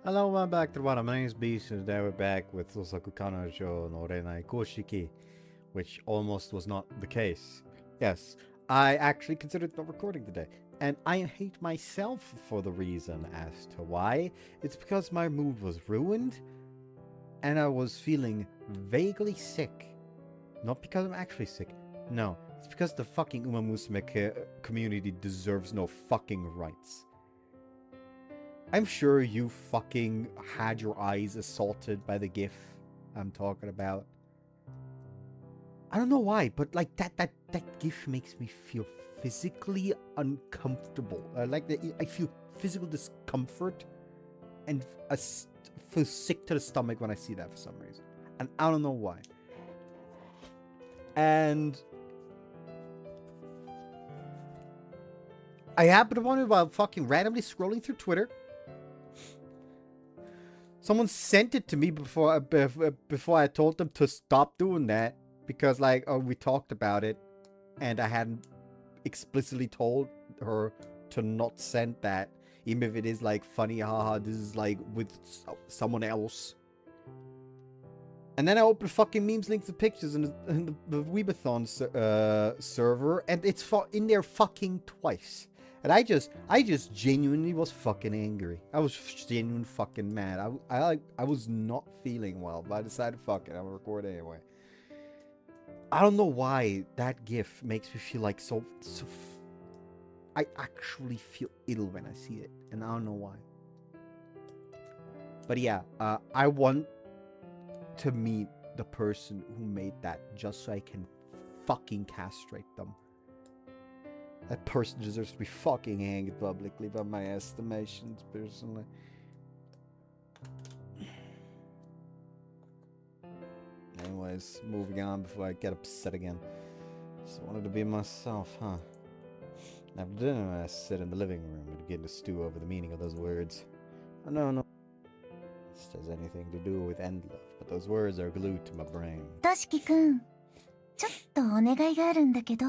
Hello, welcome back to the bottom. My name is Beast, and today we're back with Sousaku Kanojo no Ren'ai Koushiki, which almost was not the case. Yes, I actually considered not recording today, and I hate myself for the reason as to why. It's because my mood was ruined, and I was feeling vaguely sick. Not because I'm actually sick. No, it's because the fucking Uma Musume community deserves no fucking rights. I'm sure you fucking had your eyes assaulted by the gif I'm talking about. I don't know why, but like that gif makes me feel physically uncomfortable. I feel physical discomfort and feel sick to the stomach when I see that for some reason. And I don't know why. And I happened upon it while fucking randomly scrolling through Twitter. Someone sent it to me before I told them to stop doing that because we talked about it and I hadn't explicitly told her to not send that, even if it is like funny, haha, this is like with someone else. And then I opened fucking memes, links, and pictures in the Weebathon server, and it's in there fucking twice. And I just genuinely was fucking angry. I was genuinely fucking mad. I was not feeling well, but I decided, fuck it, I'm gonna record anyway. I don't know why that gif makes me feel like so I actually feel ill when I see it, and I don't know why. But yeah, I want to meet the person who made that just so I can fucking castrate them. That person deserves to be fucking hanged publicly by my estimations, personally. Anyways, moving on before I get upset again. Just wanted to be myself, huh? After dinner, I sit in the living room and begin to stew over the meaning of those words. Oh, no. This has anything to do with end love, but those words are glued to my brain. Toshiki-kun, ちょっとお願いがあるんだけど。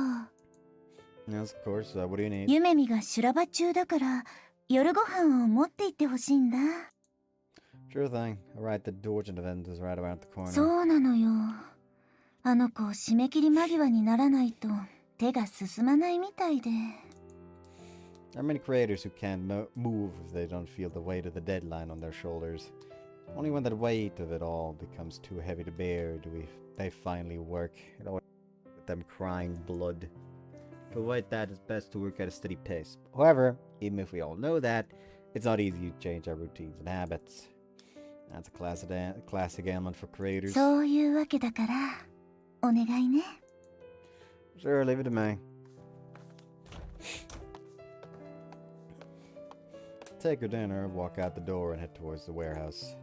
Yes, of course. What do you need? ゆめみが修羅場中だから、夜ご飯を持って行ってほしいんだ。Sure thing. Alright, the Dorjan event is right around the corner. そうなのよ。あの子、締め切り間際にならないと手が進まないみたいで。There are many creators who can't move if they don't feel the weight of the deadline on their shoulders. Only when the weight of it all becomes too heavy to bear do they finally work. It always with them crying blood. To avoid that, it's best to work at a steady pace. However, even if we all know that, it's not easy to change our routines and habits. That's a classic ailment for creators. そういうわけだから、お願いね。Sure, leave it to me. Take her dinner, walk out the door, and head towards the warehouse.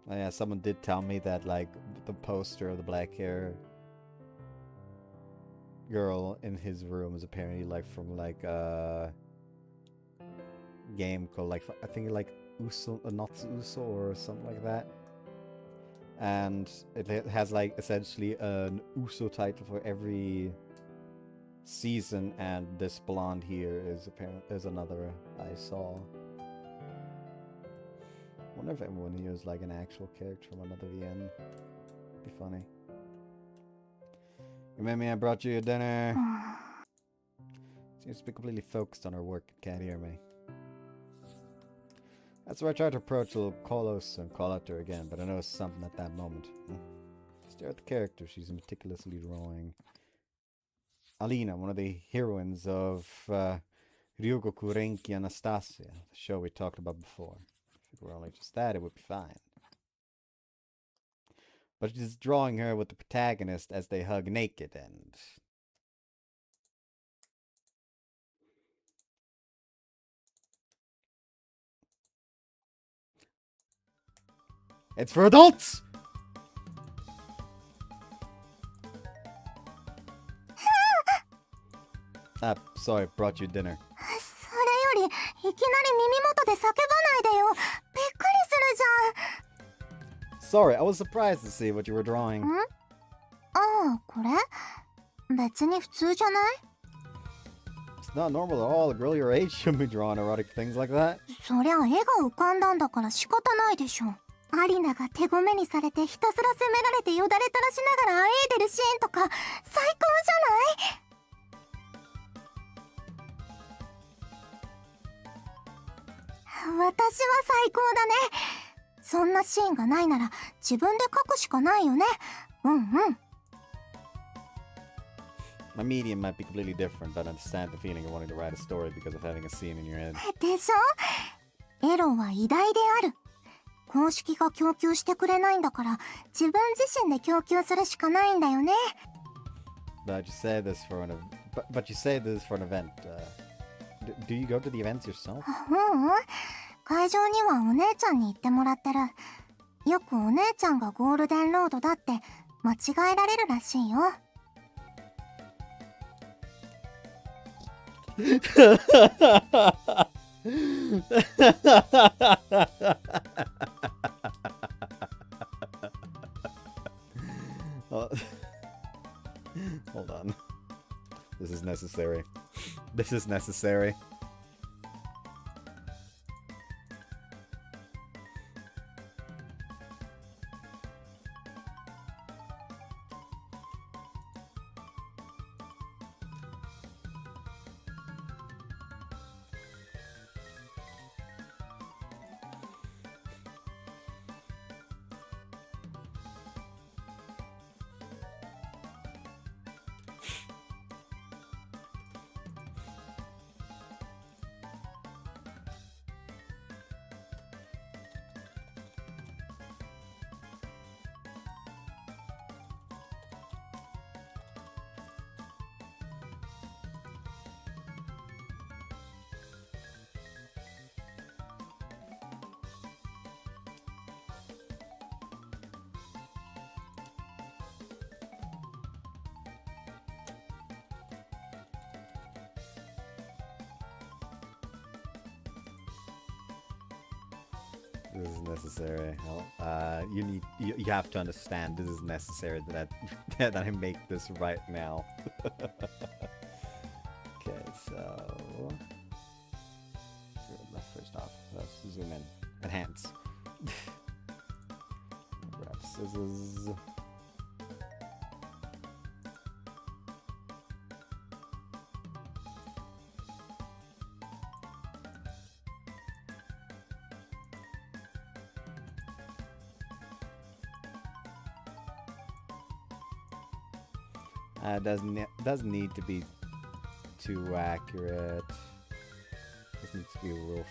Oh yeah, someone did tell me that, like, the poster of the black hair girl in his room is apparently, like, from, like, a game called, like, I think, like, Uso, Natsu Uso or something like that. And it has, like, essentially an Uso title for every season, and this blonde here is another I saw. I wonder if everyone here is like an actual character from another VN. Be funny. Remember me, I brought you your dinner. Seems to be completely focused on her work and can't hear me. That's where I tried to approach a little close and call out to her again, but I noticed something at that moment. Stare at the character she's meticulously drawing. Alina, one of the heroines of Ryogoku Renki Anastasia, the show we talked about before. If it were only just that, it would be fine. But she's drawing her with the protagonist as they hug naked and... It's for adults! Sorry, brought you dinner. それより、いきなり耳元で叫ばないでよ。びっくりするじゃん。 Sorry, I was surprised to see what you were drawing. ん？ああ、これ？別に普通じゃない？ not normal at all. A girl your age shouldn't be drawing erotic things like that. そりゃ絵が浮かんだんだから仕方ないでしょ。アリナが手ごめにされてひたすら責められてよだれ垂らしながらあえいでるシーンとか最高じゃない？私は最高だね。そんなシーンがないなら自分で描くしかないよね。うんうん。My medium might be completely different, but I understand the feeling of wanting to write a story because of having a scene in your head. でしょ？エロは偉大である。公式が供給してくれないんだから自分自身で供給するしかないんだよね。But you say this for an but you say this for an event. Do you go to the events yourself? うんうん。会場にはお姉ちゃんに行ってもらってる。よくお姉ちゃんがゴールデンロードだって間違えられるらしいよ。Hold on. This is necessary. This is necessary. This is necessary. You have to understand this is necessary that that I make this right now. Okay, so first off, let's zoom in. Enhance. Grab scissors. Doesn't need to be too accurate. This needs to be rough.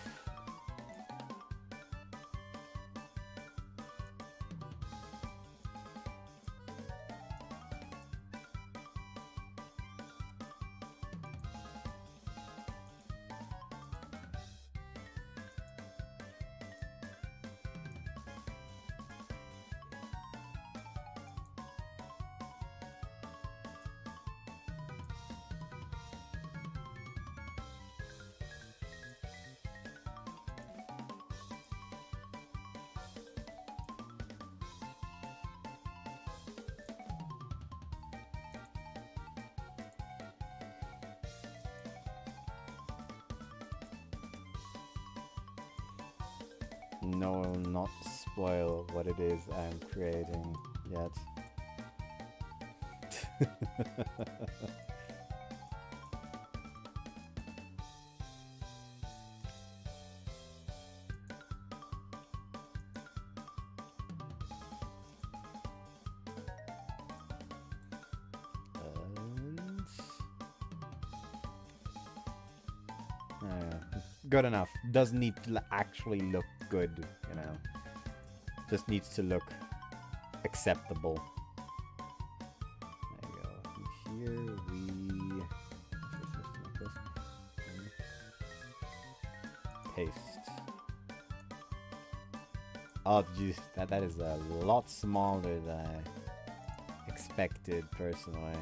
No, not spoil what it is I'm creating yet. Good enough. Doesn't need to actually look good, you know. Just needs to look acceptable. There you go. And here we paste. Oh, geez, that is a lot smaller than I expected personally.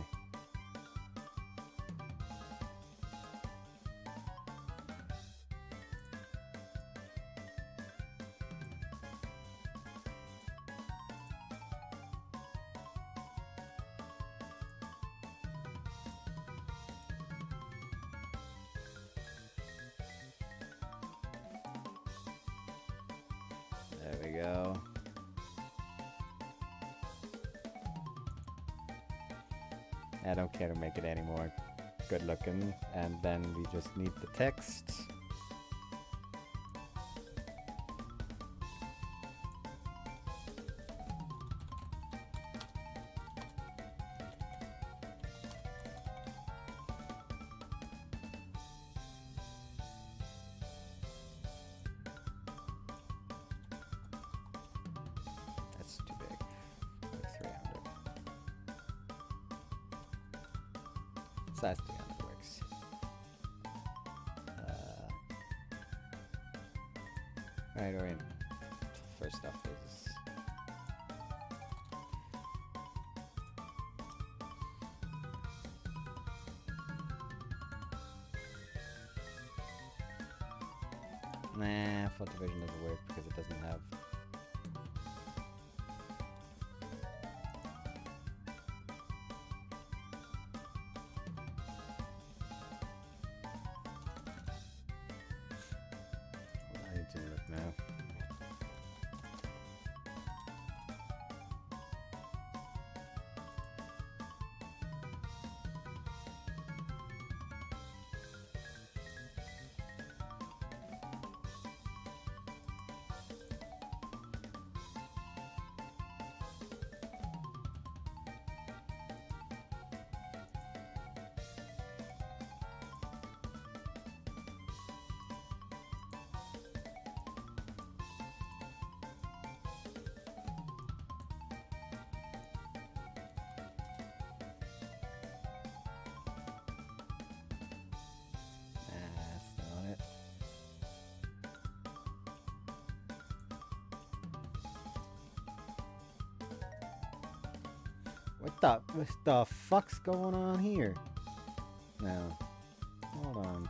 we go. I don't care to make it any more good looking. And then we just need the text. That's too big. Like 300. Size 300 works. Right, we're in. First off is nah, font division doesn't work because it doesn't have. I need to look now. That's not it. What the fuck's going on here? No. Hold on.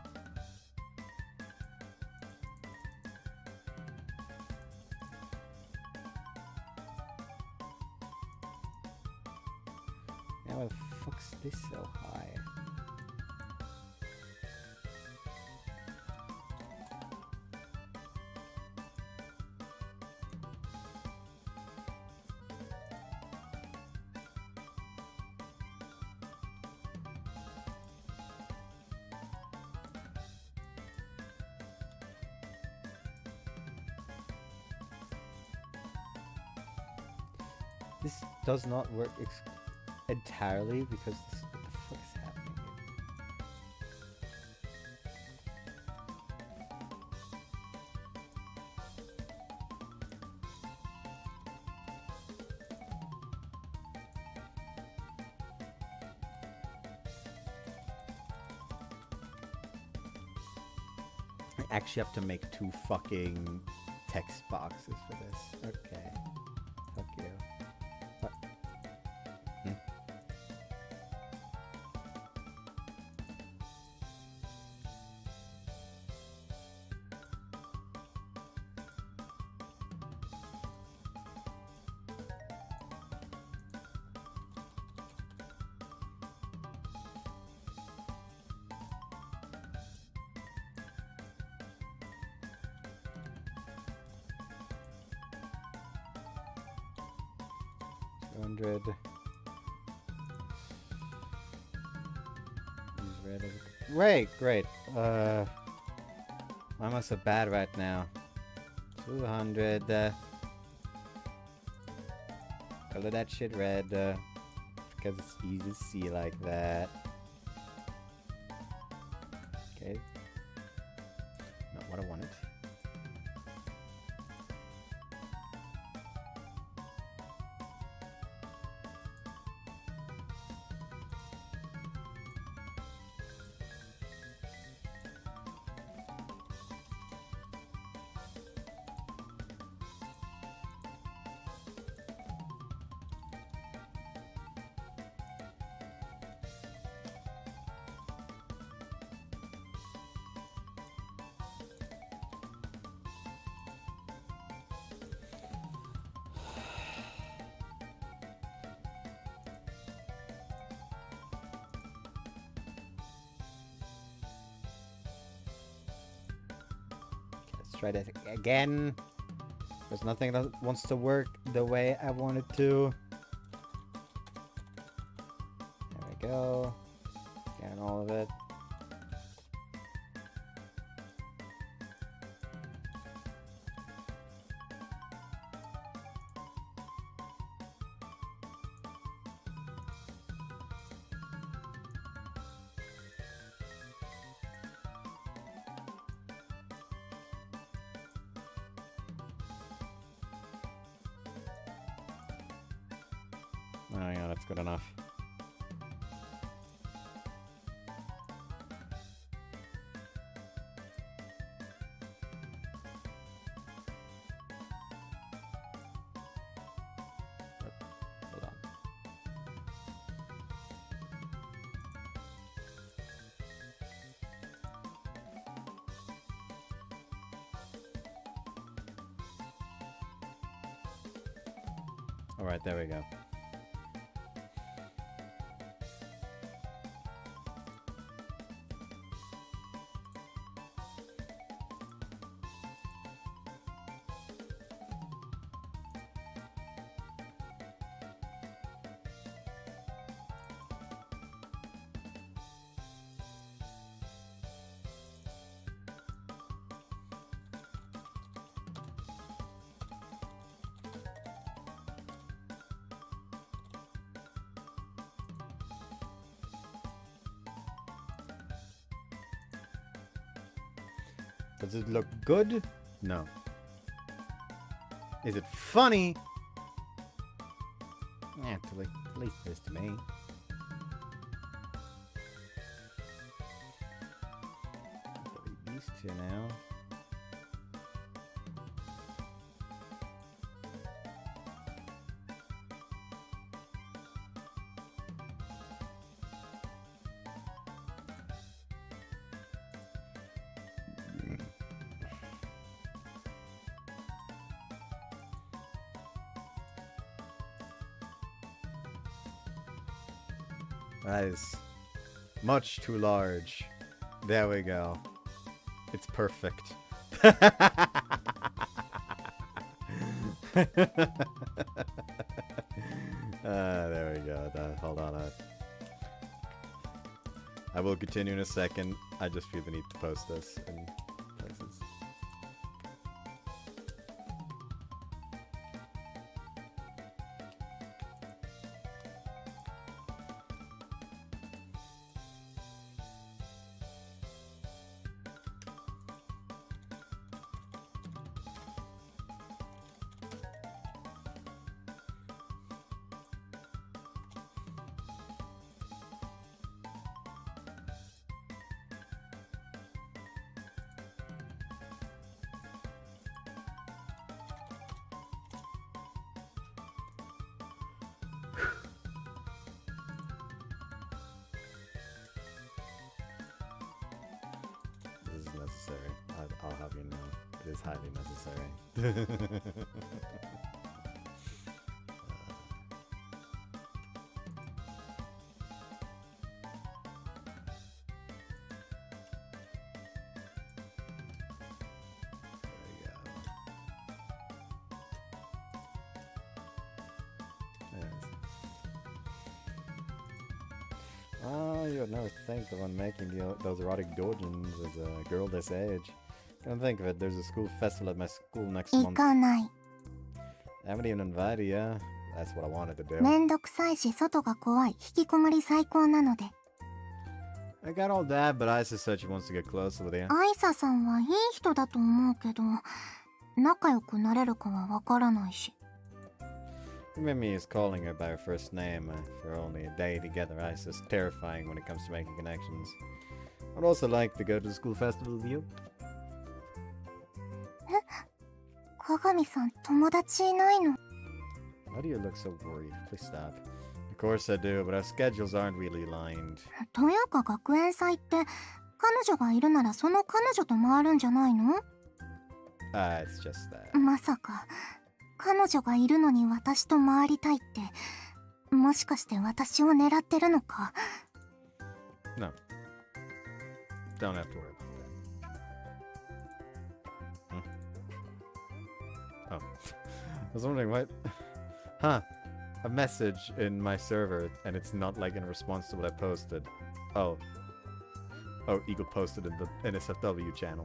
Now why the fuck's this so high? This does not work entirely because this, what the fuck is happening here? I actually have to make 2 fucking text boxes for this. Okay. Fuck you. What? Hmm? $200. Wait, great. Why am I so bad right now? 200. Color that shit red. Because it's easy to see like that. Okay. Not what I wanted. Try that again. There's nothing that wants to work the way I want it to. There we go. Scan all of it. Oh yeah, that's good enough. Hold on. All right, there we go. Does it look good? No. Is it funny? Yeah, at least it is to me. Delete these two now. That is much too large. There we go. It's perfect. There we go. Hold on. I will continue in a second. I just feel the need to post this in places. This is necessary. I'll have you know. It is highly necessary. Oh, you would never think the one making those erotic dojins is a girl this age. Come think of it, there's a school festival at my school next month. 行かない。 I haven't even invited you. That's what I wanted to do. めんどくさいし外が怖い。引きこもり最高なので。 I got all that, but Isa said she wants to get closer with you. アイサさんはいい人だと思うけど、仲良くなれるかはわからないし。 Mimi is calling her by her first name for only a day together. Isa's terrifying when it comes to making connections. I'd also like to go to the school festival with you. 鏡さん、友達いないの？ Why do you look so worried? Please stop. Of course I do, but our schedules aren't really aligned. というか学園祭って彼女がいるならその彼女と回るんじゃないの？ It's just that. まさか彼女がいるのに私と回りたいってもしかして私を狙ってるのか？ No. Don't have to worry about that. Oh. I was wondering what. Huh. A message in my server, and it's not like in response to what I posted. Oh. Oh, Eagle posted in the NSFW channel.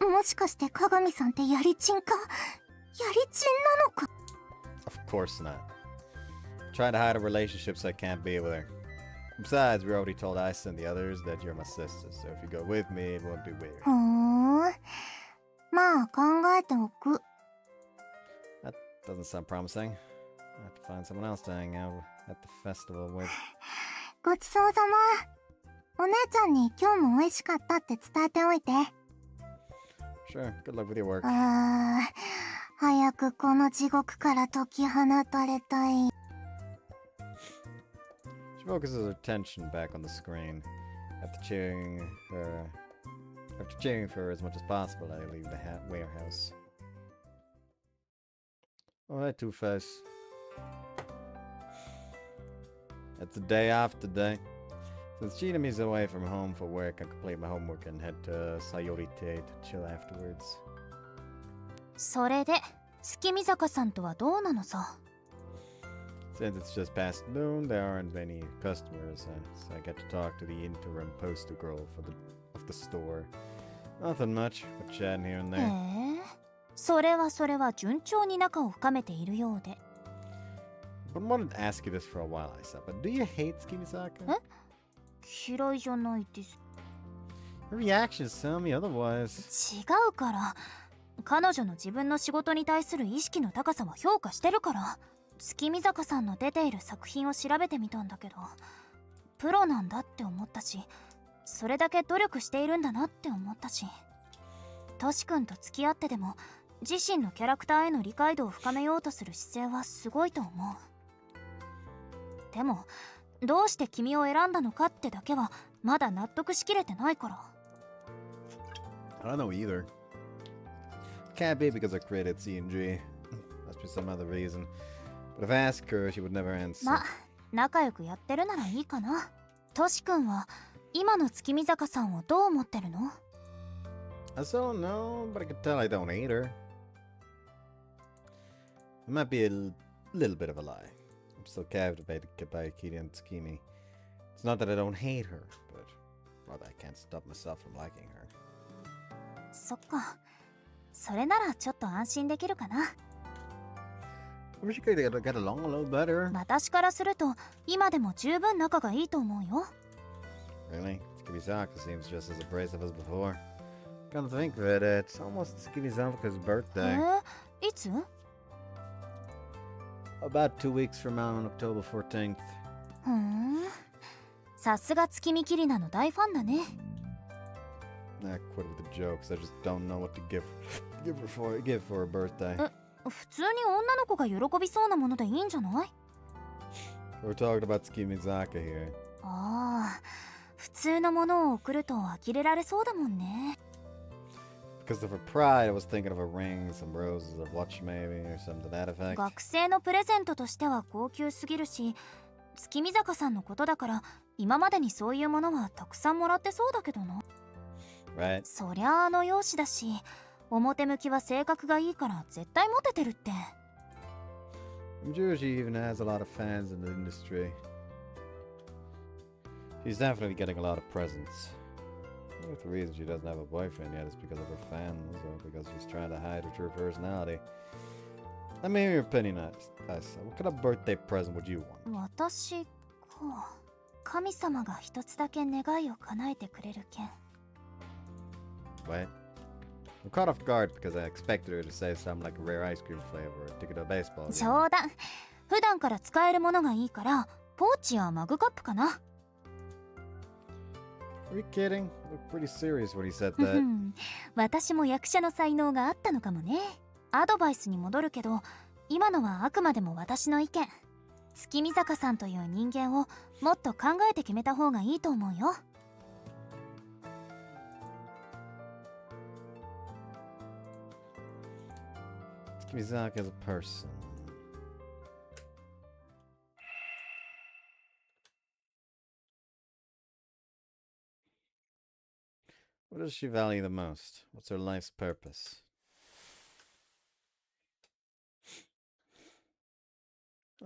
もしかして鏡さんってやりちんか？やりちんなのか？ Of course not. I'm trying to hide a relationship so I can't be with her. Besides, we already told Ice and the others that you're my sister, so if you go with me, it won't be weird. ふーん。まあ考えておく。 That doesn't sound promising. I have to find someone else to hang out at the festival with. ごちそうさま。お姉ちゃんに今日も美味しかったって伝えておいて。 Sure, good luck with your work. 早くこの地獄から解き放たれたい。 She focuses her attention back on the screen. After cheering for her as much as possible, I leave the warehouse. Alright, Two-Face. It's the day off today. Since Chinami's away from home for work, I complete my homework and head to Sayori to chill afterwards. それで月見坂さんとはどうなのさ。 Since it's just past noon, there aren't many customers, so I get to talk to the interim poster girl of the store. Nothing much, but chatting here and へ there. え、それは順調に仲を深めているようで。 But I wanted to ask you this for a while, Isa, but do you hate Skimisaka? 嫌いじゃないです。 Your reactions tell me otherwise. 違うから。彼女の自分の仕事に対する意識の高さは評価してるから。月見坂さんの出ている作品を調べてみたんだけど、プロなんだって思ったし、それだけ努力しているんだなって思ったし、トシ君と付き合ってでも自身のキャラクターへの理解度を深めようとする姿勢はすごいと思う。でもどうして君を選んだのかってだけはまだ納得しきれてないから。 I don't know either. Can't be because I created C&G. Must be some other reason. But if I asked her, she would never answer. ま、仲良くやってるならいいかな。トシ君は今の月見坂さんをどう思ってるの？ I still don't know, but I can tell I don't hate her. It might be a little bit of a lie. I'm still captivated by Kiri and Tsukimi. It's not that I don't hate her, but rather I can't stop myself from liking her. そっか。それならちょっと安心できるかな。 I wish we could get along a little better. 私からすると今でも十分仲がいいと思うよ。 Really? Tsukimi-saka seems just as abrasive as before. Come to think of it, it's almost Tsukimi-saka's birthday. いつ？ About 2 weeks from now on October 14th. ふーん。さすが月見キリナの大ファンだね。 I quit with the jokes. I just don't know what to give for her birthday. 普通に女の子が喜びそうなものでいいんじゃない？ We're talking about Tsukimi-saka here. ああ、普通のものを送ると呆れられそうだもんね。 Because of her pride, I was thinking of a ring, some roses, a watch maybe, or something to that effect. 学生のプレゼントとしては高級すぎるし、月見坂さんのことだから今までにそういうものはたくさんもらってそうだけどな。 Right? そりゃあの容姿だし、表向きは性格がいいから絶対モテてるって。 I'm sure she even has a lot of fans in the industry. She's definitely getting a lot of presents. I think the reason she doesn't have a boyfriend yet is because of her fans, or because she's trying to hide her true personality. Let me hear your opinion, Asa. What kind of birthday present would you want? 私か。神様が一つだけ願いを叶えてくれる件。 Wait. I'm caught off guard because I expected her to say something like a rare ice cream flavor or a ticket to a baseball game. 冗談。普段から使えるものがいいから、ポーチやマグカップかな。 Are you kidding? You look pretty serious when he said that. 私も役者の才能があったのかもね。アドバイスに戻るけど、今のはあくまでも私の意見。月見坂さんという人間をもっと考えて決めた方がいいと思うよ。Tsukimi-saka as a person. What does she value the most? What's her life's purpose?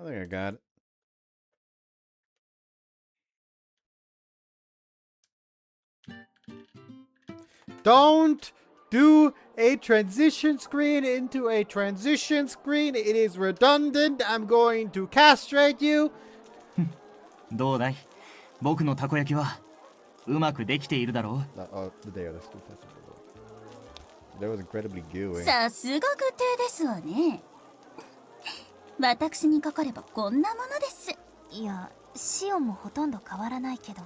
I think I got it. Don't do a transition screen into a transition screen. It is redundant. I'm going to castrate you. どうだい僕のたこ焼きはうまくできているだろう Oh, the day of the school festival. That was incredibly gooey. さすが具体ですわね。私にかかればこんなものです。いや、シオンもほとんど変わらないけど。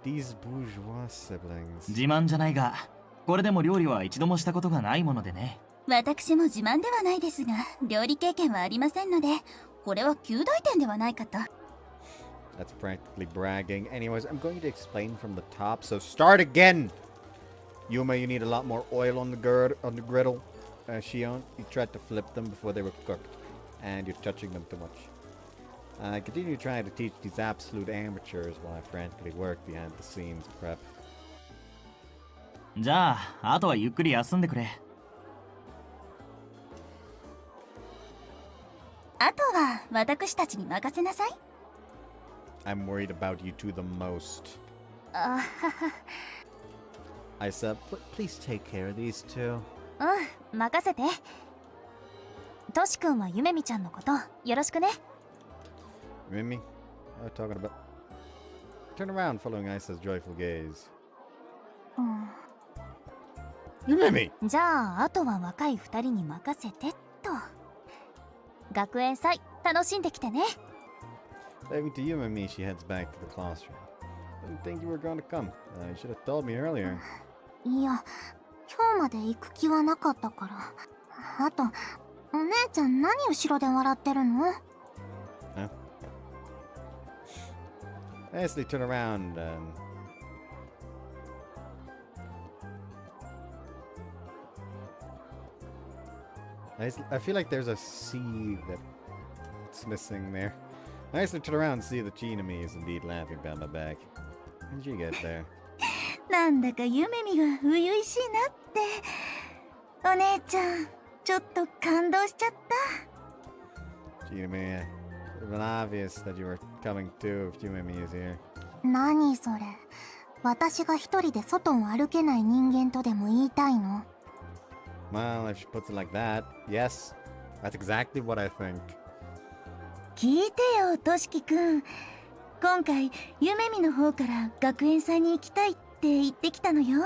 These bourgeois siblings. 自慢じゃないがこれでも料理は一度もしたことがないものでね私も自慢ではないですが、料理経験はありませんので、これは旧大点ではないかと。That's practically bragging. Anyways, I'm going to explain from the top. So start again. Yuma, you need a lot more oil on the griddle. Shion, you tried to flip them before they were cooked, and you're touching them too much. Continue trying to teach these absolute amateurs while I frantically work behind the scenes prep. じゃああとはゆっくり休んでくれあとは私たちに任せなさい。I'm worried about you two the most. あはは。 I said, please take care of these two. うん、任せて。トシ君はゆめみちゃんのことよろしくね。Mimi? What are you talking about? Turn around, following Isa's joyful gaze. Yumimi! じゃああとは若い二人に任せてっと。学園祭楽しんできてね。Leaving to Yumimi, she heads back to the classroom. I didn't think you were going to come. You should have told me earlier. いや、今日まで行く気はなかったから。あと、お姉ちゃん何後ろで笑ってるの？ Huh? Nicely turn around and... I feel like there's a C that's missing there. Nicely turn around and see the Chinami is indeed laughing behind my back. How did you get there? なんだかゆめみが初々しいなって。お姉ちゃん、ちょっと感動しちゃった。Chinami, it would have been obvious that you were coming too if Chinami is here. 何それ。私が一人で外を歩けない人間とでも言いたいの？ Well, if she puts it like that, yes. That's exactly what I think. 聞いてよ、としきくん。今回、ゆめみの方から学園祭に行きたいって言ってきたのよ。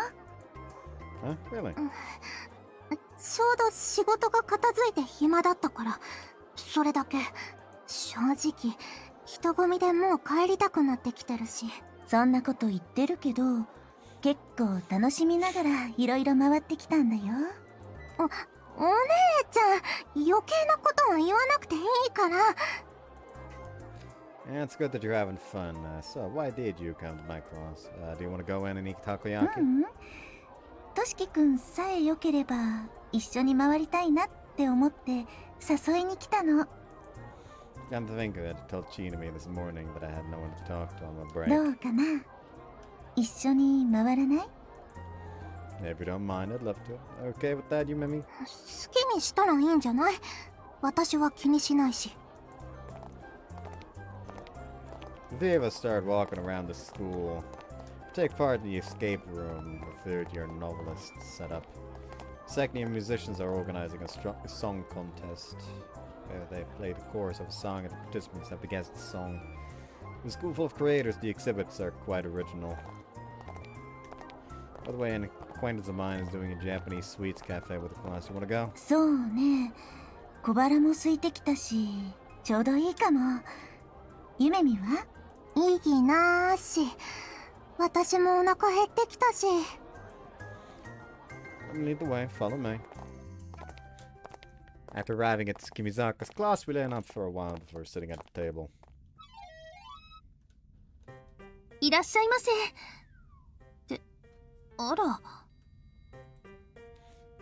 Huh? Really? ちょうど仕事が片付いて暇だったから、それだけ。正直、人混みでもう帰りたくなってきてるし。そんなこと言ってるけど、結構楽しみながらいろいろ回ってきたんだよ。お姉ちゃん、余計なことは言わなくていいから。Yeah, it's good that you're having fun. So, why did you come to my class? Do you want to go in and eat takoyaki? としきくんさえ良ければ一緒に回りたいなって思って誘いに来たの。Come to think of it, I told Chinami this morning that I had no one to talk to on my break. どうかな？一緒に回らない？ If you don't mind, I'd love to. Okay with that, Yumimi? 好きにしたらいいんじゃない？私は気にしないし。The three of us started walking around the school. Take part in the escape room the third year novelists set up. Second year musicians are organizing a song contest. They play the chorus of a song and the participants have to guess the song. In a school full of creators, the exhibits are quite original. By the way, an acquaintance of mine is doing a Japanese sweets cafe with the class. You wanna go? そうね。小腹も空いてきたし、ちょうどいいかも。ゆめみは？いいなーし。私もお腹減ってきたし。Lead the way, follow me. After arriving at Kimizaka's class, we lay up for a while before sitting at the table. いらっしゃいませ。って、あら。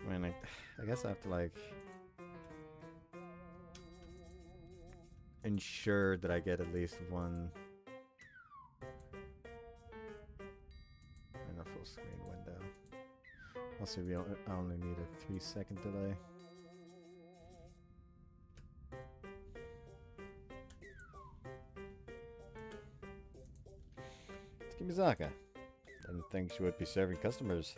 I mean, I guess I have to, like, ensure that I get at least one. And a full screen window. Also, we only need a 3-second delay. Tsukimizaka. Didn't think she would be serving customers.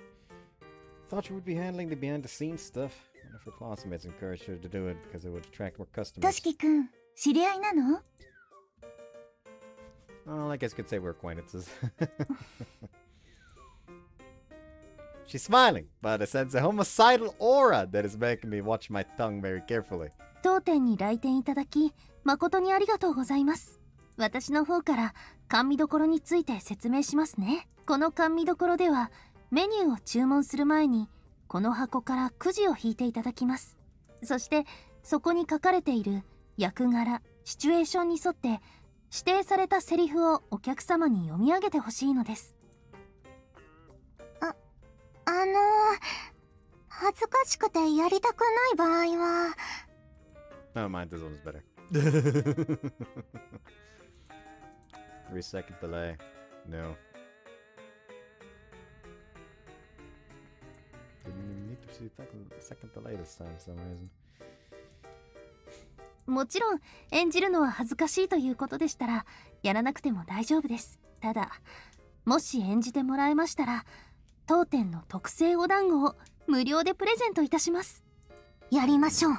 Thought she would be handling the behind-the-scenes stuff. One of her classmates encouraged her to do it because it would attract more customers. としきくん、知り合いなの？ Well, I guess you could say we're acquaintances. She's smiling, but I sense a homicidal aura that is making me watch my tongue very carefully. 当店に来店いただき、誠にありがとうございます。私の方から甘味処について説明しますね。この甘味処では、メニューを注文する前に、この箱からくじを引いていただきます。そして、そこに書かれている役柄、シチュエーションに沿って、指定されたセリフをお客様に読み上げてほしいのです。恥ずかしくてやりたくない場合は。Never mind, this one is better. 3-second delay. No. Didn't even need to see second delay this time for some reason. もちろん演じるのは恥ずかしいということでしたらやらなくても大丈夫です。ただもし演じてもらえましたら当店の特製お団子を無料でプレゼントいたします。やりましょう。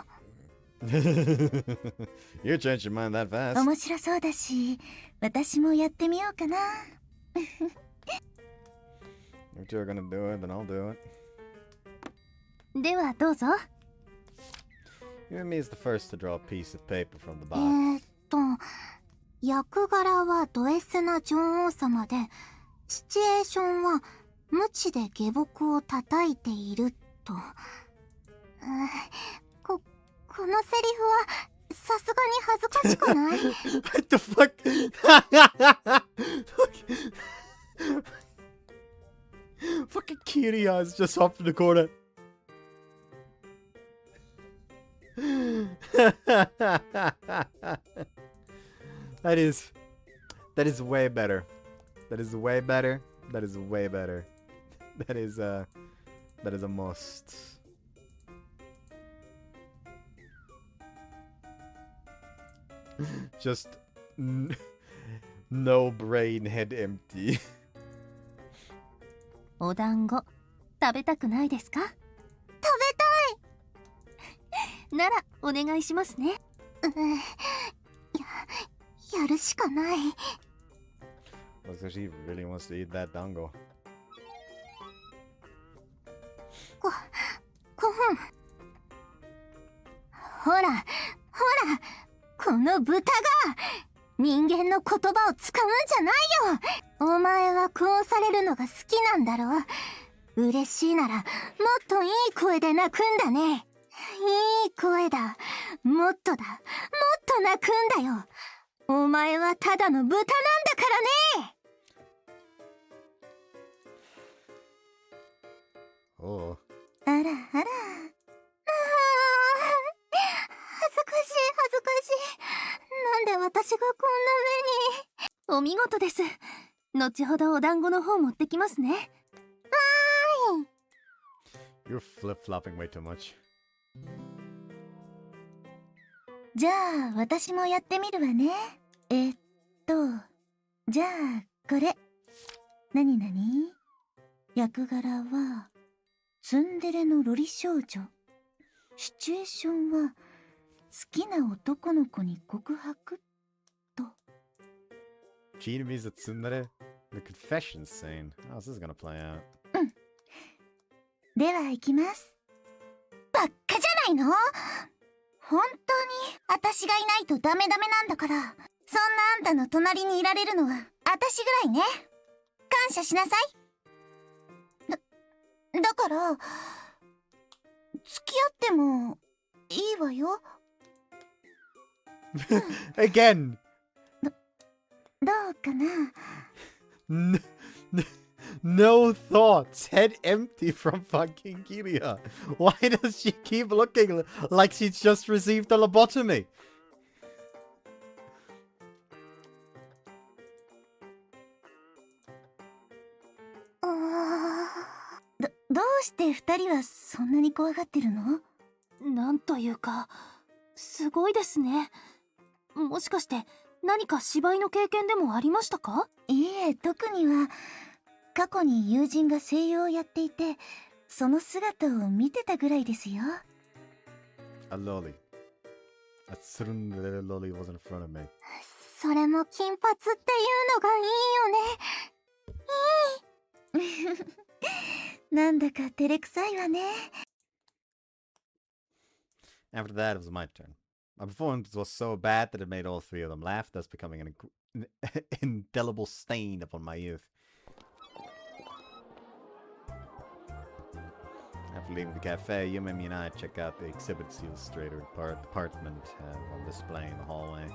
You changed your mind that fast. 面白そうだし私もやってみようかな。If you're gonna do it, then I'll do it. ではどうぞ。You and me is the first to draw a piece of paper from the box. 役柄はド S な女王様でシチュエーションは無知で下僕を叩いていると。このセリフはさすがに恥ずかしくない？ What the fuck? Fucking Kiryu is just off in the corner. That is way better. That is way better. That is way better. That is a must. Just no brain, head empty. お団子食べたくないですか？食べたい。ならお願いしますね。やるしかない。Looks like she really wants to eat that dango. 5分。ほらこの豚が人間の言葉を使うんじゃないよ。お前はこうされるのが好きなんだろう。嬉しいならもっといい声で泣くんだね。いい声だ。もっと泣くんだよ。お前はただの豚なんだからね。Oh. あら。恥ずかしい。なんで私がこんな目に。お見事です。後ほどお団子の方持ってきますね。You're flip-flopping way too much. じゃあ私もやってみるわね。じゃあこれ。何役柄はツンデレのロリ少女。シチュエーションは好きな男の子に告白と。 Chinami's a tsundere? The confession scene. How's this gonna play out? では行きます。ばっかじゃないの？本当に私がいないとダメなんだから。そんなあんたの隣にいられるのは私ぐらいね。感謝しなさい。だから付き合ってもいいわよ。Again! どうかな。No thoughts, head empty from fucking Kiria. Why does she keep looking like she's just received a lobotomy? どうして二人はそんなに怖がってるの？なんというか、すごいですね。もしかして何か芝居の経験でもありましたか？いえ、特には。過去に友人が声優をやっていて、その姿を見てたぐらいですよ。A lolly. A tsundere lolly was in front of me. それも金髪っていうのがいいよね。いい。なんだか照れくさいわね。After that, it was my turn. My performance was so bad that it made all three of them laugh, thus becoming an indelible stain upon my youth. After leaving the cafe, Yumimi and I check out the exhibits illustrator department on display in the hallway.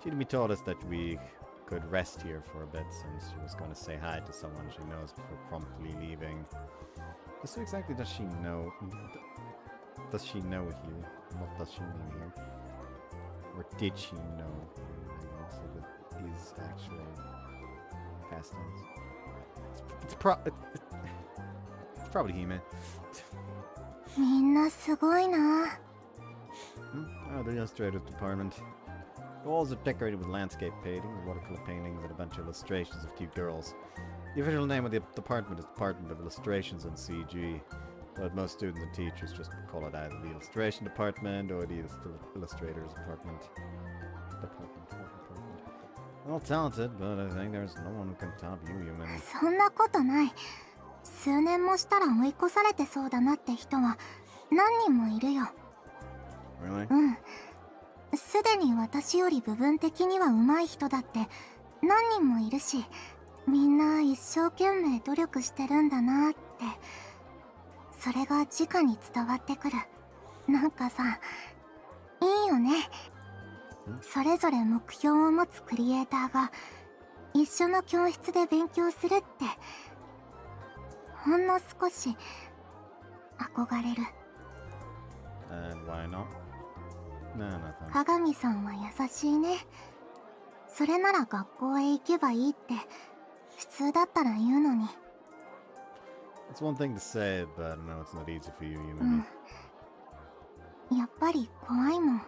Chinami told us that we could rest here for a bit since she was going to say hi to someone she knows before promptly leaving. Just who exactly does she know? Does she know here? What does she mean here? Or did she know? I guess if it is actually past tense. It's probably he, man. みんなすごいな。Oh, the illustrator's department. The walls are decorated with landscape paintings, watercolor paintings, and a bunch of illustrations of cute girls. The official name of the department is Department of Illustrations and CG, but most students and teachers just call it either the Illustration Department or the Illustrator's Department. Well talented, but I think there's no one who can top you, human. そんなことない。数年もしたら追い越されてそうだなって人は何人もいるよ。Really? うん。すでに私より部分的には上手い人だって何人もいるし、みんな一生懸命努力してるんだなって、それが直に伝わってくる。なんかさ、いいよね。それぞれ目標を持つクリエイターが一緒の教室で勉強するって、ほんの少し憧れる。And why not? No, nothing. 鏡さんは優しいね。それなら学校へ行けばいいって普通だったら言うのに。It's one thing to say it, but I know it's not easy for you, Yumimi. やっぱり怖いもん。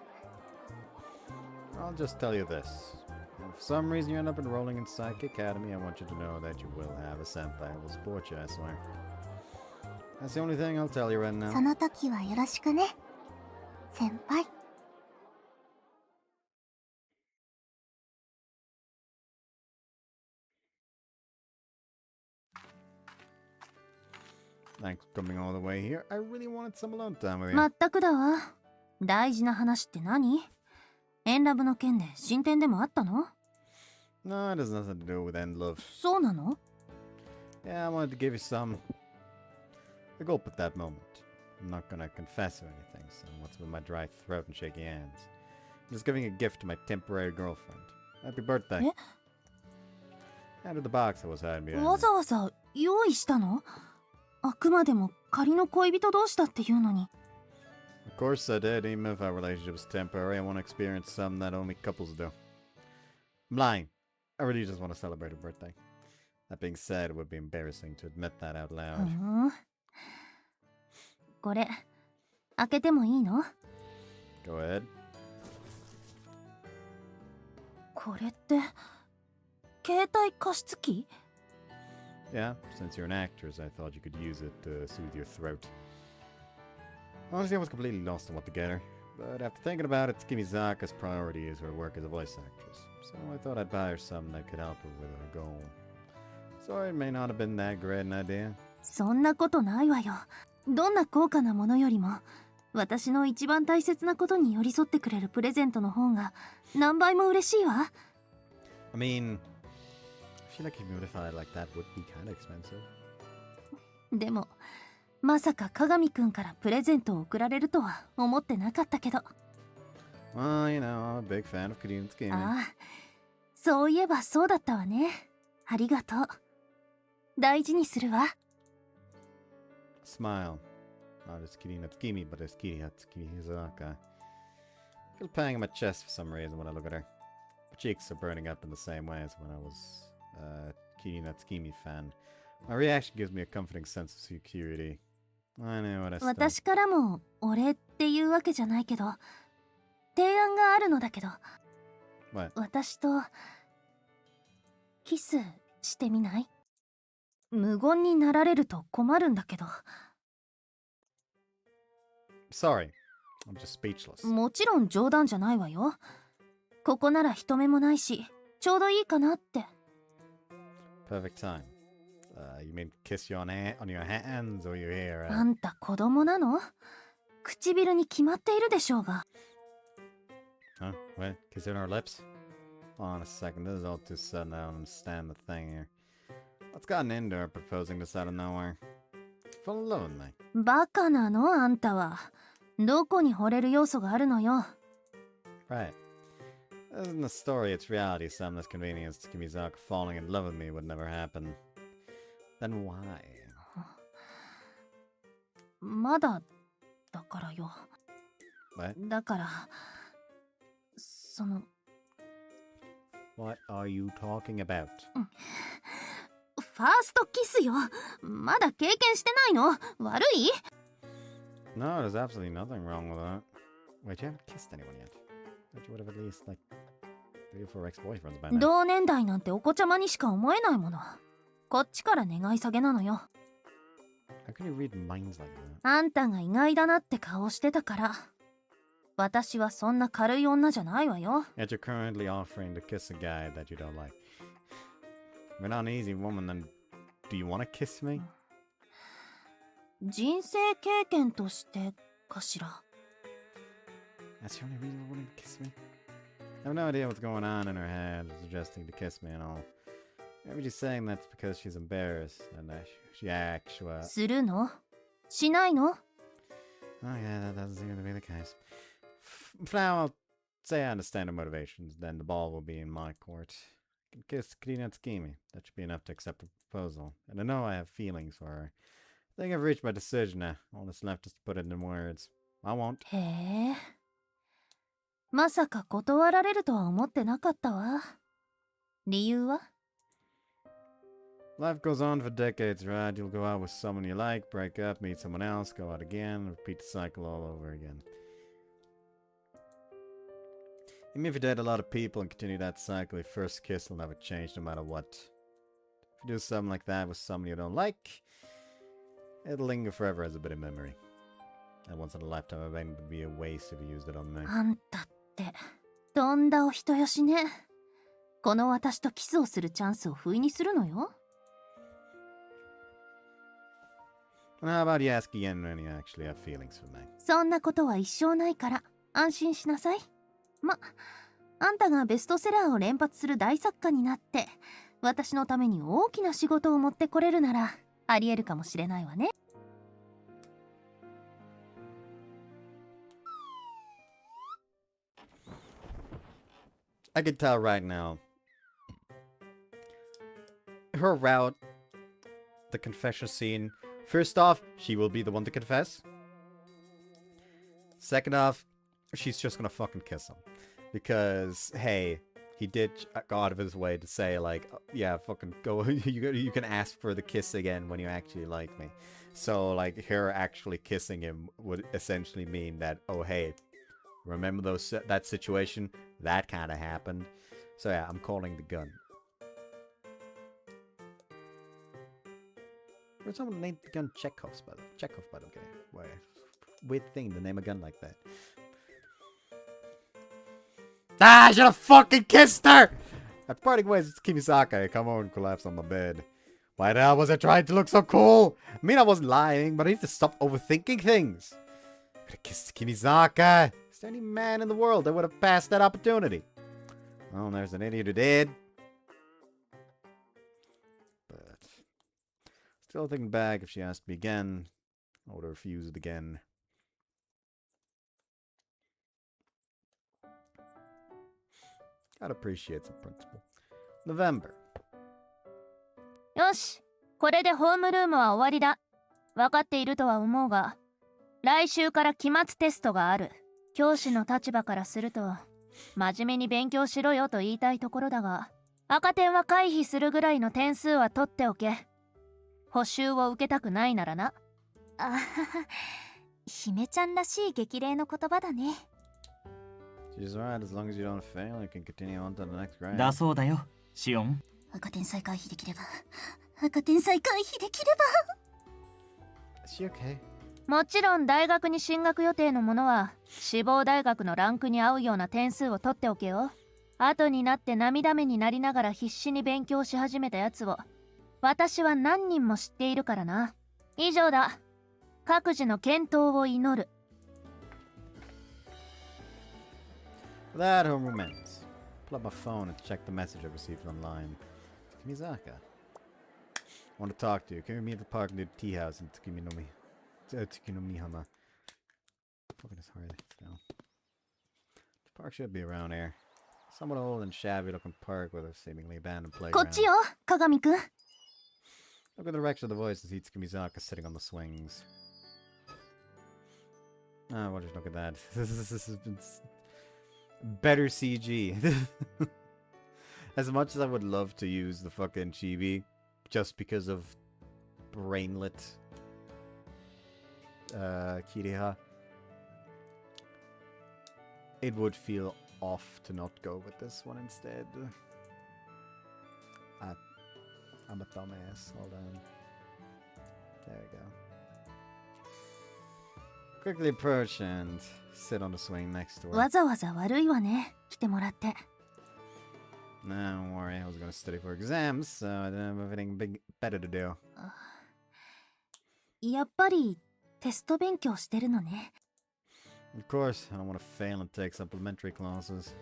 I'll just tell you this. If for some reason you end up enrolling in Psych Academy, I want you to know that you will have a senpai who will support you, I swear. That's the only thing I'll tell you right now. その時はよろしくね、先輩。Thanks for coming all the way here. I really wanted some alone time with you. まったくだわ。大事な話って何？エンラブの件で進展でもあったの？ No, it has nothing to do with end love. そうなの？ Yeah, I wanted to give you some. A gulp at that moment. I'm not gonna confess or anything, so what's with my dry throat and shaky hands? I'm just giving a gift to my temporary girlfriend. Happy birthday. え？ Out of the box I was hiding behind. わざわざ用意したの？あくまでも仮の恋人同士だっていうのに。Of course I did, even if our relationship is temporary. I want to experience something that only couples do. I'm lying. I really just want to celebrate her birthday. That being said, it would be embarrassing to admit that out loud. これ開けてもいいの？ Go ahead. これって携帯加湿器？ Yeah, since you're an actress, I thought you could use it to soothe your throat. Honestly, I was completely lost on what to get her. But after thinking about it, Tsukimizaka's priority is her work as a voice actress. So I thought I'd buy her something that could help her with her goal. Sorry, it may not have been that great an idea. そんなことないわよ。どんな高価なものよりも私の一番大切なことに寄り添ってくれるプレゼントの方が何倍も嬉しいわ。 I mean, I feel like a modifier like that would be kind of expensive. でもまさか鏡くんからプレゼントを贈られるとは思ってなかったけど。 Well, you know, I'm a big fan of Kirina Tsukimi. ああ、そういえばそうだったわね。ありがとう。大事にするわ。 Smile. Not as Kirina Tsukimi, but as Kirina Tsukimizaka. I feel a pang in my chest for some reason when I look at her. Her cheeks are burning up in the same way as when I was a Kirina Tsukimi fan. My reaction gives me a comforting sense of security. I know what I said. 私からも俺っていうわけじゃないけど、提案があるのだけど、 What? 私とキスしてみない？無言になられると困るんだけど。 Sorry. I'm just speechless. もちろん冗談じゃないわよ。ここなら人目もないし、ちょうどいいかなって。 Perfect time. You mean kiss you on your hands or your hair? あんた子供なの？唇に決まっているでしょうが。 Huh? What? Kiss on our lips? Hold on a second. This is all too sudden. I don't understand the thing here. What's gotten into her proposing this out of nowhere? Fall in love with me. バカなのあんたは。どこに惚れる要素があるのよ。 Right. This isn't a story, it's reality. Some inconvenience to Kimizaka falling in love with me would never happen. Then why? まだだからよ。 What? だからその What are you talking about? ファーストキスよ。まだ経験してないの？悪い？ No, there's absolutely nothing wrong with that. Wait, you haven't kissed anyone yet? Thought you would have at least, like, 3 or 4 ex-boyfriends by now. 同年代なんてお子ちゃまにしか思えないもの。こっちから願い下げなのよ。 How can you read minds like that? あんたが意外だなって顔してたから。私はそんな軽い女じゃないわよ。 Yet you're currently offering to kiss a guy that you don't like. You're not an easy woman, then do you want to kiss me? 人生経験としてかしら。 That's the only reason you're wanting to kiss me? I have no idea what's going on in her head, suggesting to kiss me and all. Maybe she's saying that's because she's embarrassed, and she actually... するの？しないの？ Oh yeah, that doesn't seem to be the case. For now, I'll say I understand her motivations, then the ball will be in my court. I can kiss Kirina Tsukimi. That should be enough to accept the proposal. And I know I have feelings for her. I think I've reached my decision now. All that's left is to put it in words. I won't. へえ。まさか断られるとは思ってなかったわ。理由は？ Life goes on for decades, right? You'll go out with someone you like, break up, meet someone else, go out again, repeat the cycle all over again. Even if you date a lot of people and continue that cycle, your first kiss will never change no matter what. If you do something like that with someone you don't like, it'll linger forever as a bit of memory. And once in a lifetime event would be a waste if you used it on me. あんたって、とんだお人よしね。この私とキスをするチャンスを不意にするのよ。 And how about you ask again when you actually have feelings for me? そんなことは一生ないから安心しなさい。あんたがベストセラーを連発する大作家になって私のために大きな仕事を持ってこれるならありえるかもしれないわね。 I can tell right now. Her route, the confession scene. First off, she will be the one to confess. Second off, she's just gonna fucking kiss him. Because, hey, he did go out of his way to say, like, yeah, fucking go, you can ask for the kiss again when you actually like me. So, like, her actually kissing him would essentially mean that, oh, hey, remember that situation? That kind of happened. So, yeah, I'm calling the gun. Where's someone named the gun Chekhov, by the way. Why? Weird thing to name a gun like that. Ah, I should have fucking kissed her! At parting ways, it's Kimisaka. I come over and collapse on my bed. Why the hell was I trying to look so cool? I mean, I wasn't lying, but I need to stop overthinking things. I could have kissed Kimisaka. Is there any man in the world that would have passed that opportunity? Well, there's an idiot who did. But still thinking back, if she asked me again, I would have refused again. I'd appreciate some principle. November. よし、これでホームルームは終わりだ。分かっているとは思うが、来週から期末テストがある。教師の立場からすると、真面目に勉強しろよと言いたいところだが、赤点は回避するぐらいの点数は取っておけ。補習を受けたくないならな。あはは、姫ちゃんらしい激励の言葉だね。She's right. As long as you don't fail, you can continue on to the next grade. だそうだよ、シオン。赤点再回避できれば、赤点再回避できれば。 Is she okay? もちろん大学に進学予定の者は志望大学のランクに合うような点数を取っておけよ。後になって涙目になりながら必死に勉強し始めたやつを私は何人も知っているからな。以上だ。各自の健闘を祈る。 Without her romance, pull up my phone and check the message I received online. Mizaka. I want to talk to you. Can we meet at the park near the tea house in Tsukinomihama? Fucking is hard now. The park should be around here. Somewhat old and shabby looking park with a seemingly abandoned こっ playground. ちよ、鏡くん。 Look at the direction of the voice and see Tsukimizaka sitting on the swings. Ah, well, just look at that. This has been better CG. As much as I would love to use the fucking chibi, just because of brainlet Kiriha, it would feel off to not go with this one instead. I'm a dumbass. Hold on. There we go. Quickly approach and sit on the swing next to her. わざわざ悪いわね、来てもらって。No, don't worry. I was going to study for exams, so I didn't have anything better to do. やっぱりテスト勉強してるのね。Of course, I don't want to fail and take supplementary classes.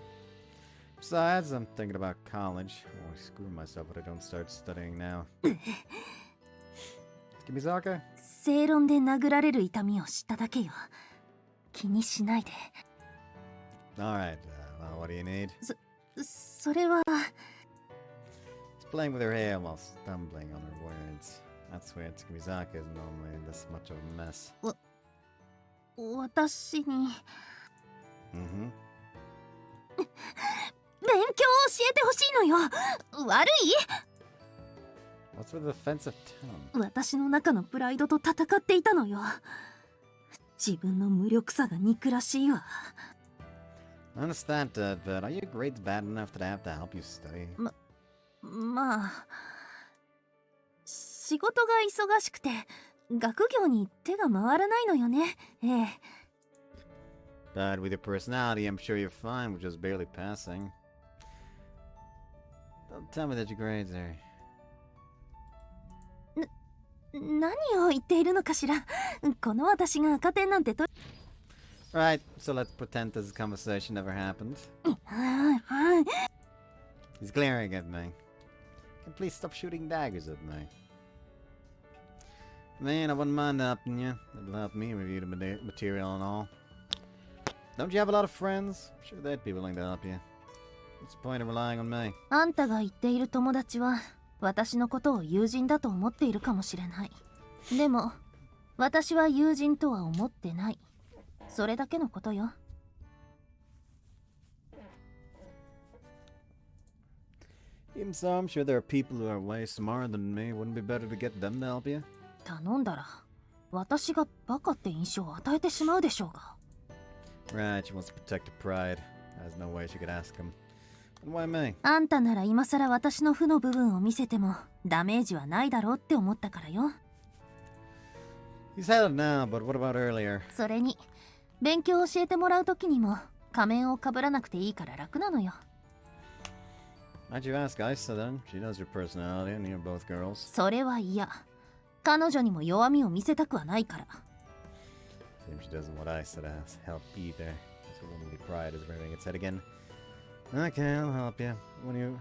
Besides, I'm thinking about college. I won't screw myself if I don't start studying now. Kimizaka? 正論で殴られる痛みを知っただけよ。気にしないで。Alright, well, what do you need? それは。 She's playing with her hair while stumbling on her words. That's where Tsukimizaka is normally this much of a mess. 私に。Mm-hmm. 勉強を教えてほしいのよ。悪い？ What's with the offensive tone? 私の中のプライドと戦っていたのよ。自分の無力さが憎らしいわ。I understand that, but are your grades bad enough that I have to help you study? まあ、仕事が忙しくて学業に手が回らないのよね。ええ。But with your personality, I'm sure you're fine with just barely passing. Don't tell me that your grades are... 何を言っているのかしら。この私が赤点なんてと。Right, so let's pretend this conversation never happened. He's glaring at me. Can please stop shooting daggers at me? Man, I wouldn't mind helping you. It'll help me review the material and all. Don't you have a lot of friends? I'm sure they'd be willing to help you. What's the point of relying on me? あんたが言っている友達は私のことを友人だと思っているかもしれない。でも私は友人とは思ってない。それだけのことよ。Even so, I'm sure there are people who are way smarter than me. Wouldn't it be better to get them to help you? 頼んだら私がバカって印象を与えてしまうでしょうが。Right, she wants to protect her pride. There's no way she could ask him. And why me? あんたなら今さら私の負の部分を見せてもダメージはないだろうって思ったからよ。He's had it now, but what about earlier? それに勉強を教えてもらう時にも仮面をかぶらなくていいから楽なのよ。Why'd you ask Isa then? She knows your personality and you're both girls. それは嫌。彼女にも弱みを見せたくはないから。Seems she doesn't want Isa to help either. Her womanly pride is rearing its head again. Okay, I'll help you. When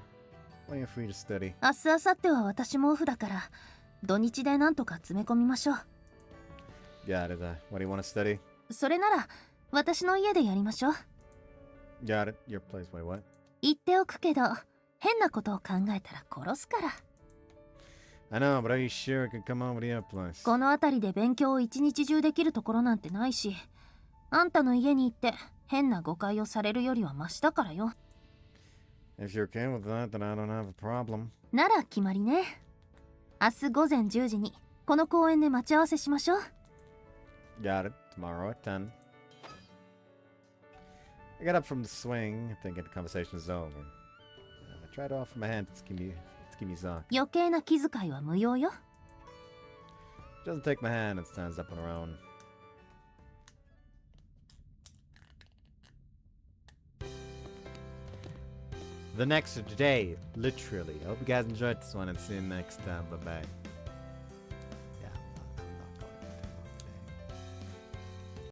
you're free to study. 明日明後日は私もオフだから土日でなんとか詰め込みましょう。Got it. What do you want to study? それなら私の家でやりましょう。Got it. Your place. Wait, what? 言っておくけど変なことを考えたら殺すから。I know, but are you sure it could come over to your place? この辺りで勉強を一日中できるところなんてないし、あんたの家に行って変な誤解をされるよりはマシだからよ。If you're okay with that, then I don't have a problem. なら決まりね。明日午前10時にこの公園で待ち合わせしましょう。 Got it. Tomorrow at 10. I got up from the swing, thinking the conversation is over. I tried to offer my hand to Tsukimi-san. 余計な気遣いは無用よ。 She doesn't take my hand and stands up on her own. The next day, literally. I hope you guys enjoyed this one and see you next time. Bye bye.